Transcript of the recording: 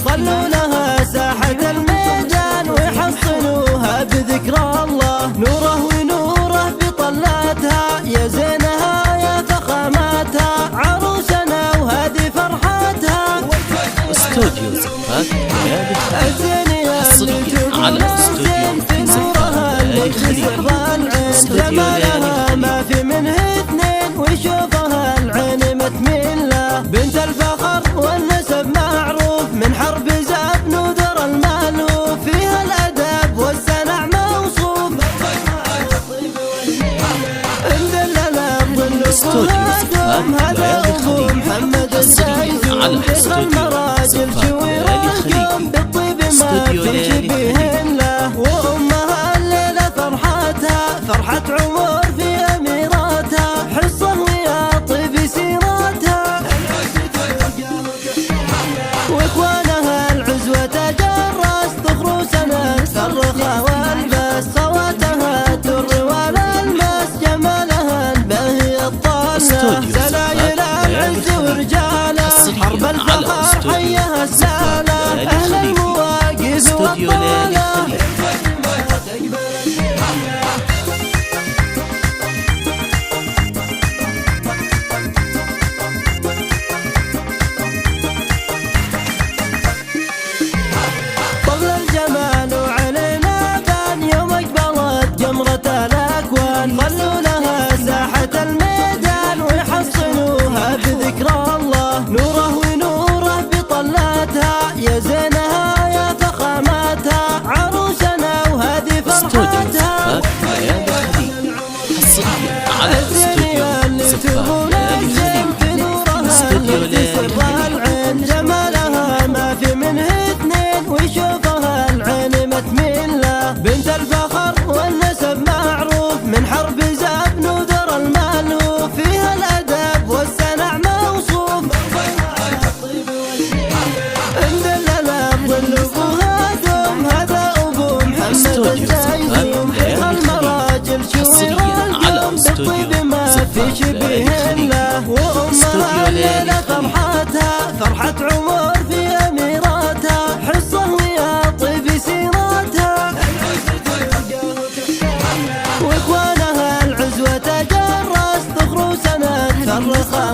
خلوا لها ساحة الميدان ويحصنوها بذكر الله، نوره ونوره بطلاتها، يا زينها يا فخاماتها، عروسنا وهذه فرحاتها. استوديو زفات ليالي الزين حصريا على استوديو زفات ليالي خليل. جمالها ما في منه اثنين، ويشوفها العين متملة، بنت الفخر والنسب معروف، من حرب زاب نذر المألوف، فيها الأدب والسنع موصوف، مدلل الظل وهادم، هذا أبو محمد الزايد، فخر المراجل شوي رقم، بالطيب ما في شبيه له، وأمها الليلة فرحتها، فرحة عمر في أميراتها، حصة ويا طيب سيراتها، واخوانها العزوة تجرس، ذخر سنة فرخة والبس، خواتها الدر والالماس، جمالها الباهي الطالة، سلايل العز ورجاله، حرب الفخر حيها السالة، أهل المواقف والطالة. خلوا لها ساحة الميدان ويحصنوها بذكر الله، نوره ونوره بطلاتها، يا زينها يا فخاماتها، عروسنا وهذه فرحاتها. حصريا على استوديو زفات ليالي خليل. استوديو ليالي العين جمالها ما في منه اثنين، ويشوفها العين متملة، بنت الفخر والنسب معروف، من حرب زاب نذر المألوف، فيها الأدب والسنع موصوف، مدلل الظل وهادم، هذا أبو محمد الزايد، فخر المراجل شوي رقم، بالطيب ما في شبيه له، وأمها الليلة فرحتها، فرحة عمر في أميراتها، حصة ويا طيب سيراتها، واخوانها العزوة تجرس، ذخر سنة فرخة